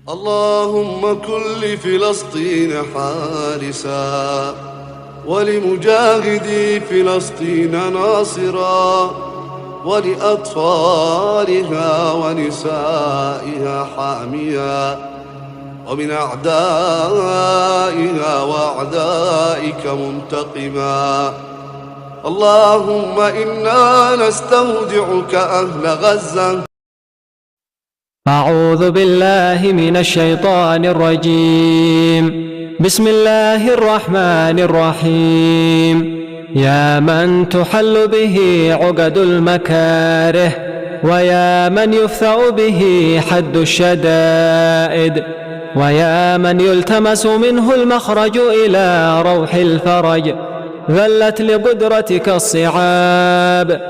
اللهم كن لفلسطين حارسا، ولمجاهدي فلسطين ناصرا، ولأطفالها ونسائها حاميا، ومن أعدائها وأعدائك منتقما. اللهم إنا نستودعك أهل غزة. أعوذ بالله من الشيطان الرجيم. بسم الله الرحمن الرحيم. يا من تحل به عقد المكاره، ويا من يفثأ به حد الشدائد، ويا من يلتمس منه المخرج إلى روح الفرج، ذلت لقدرتك الصعاب.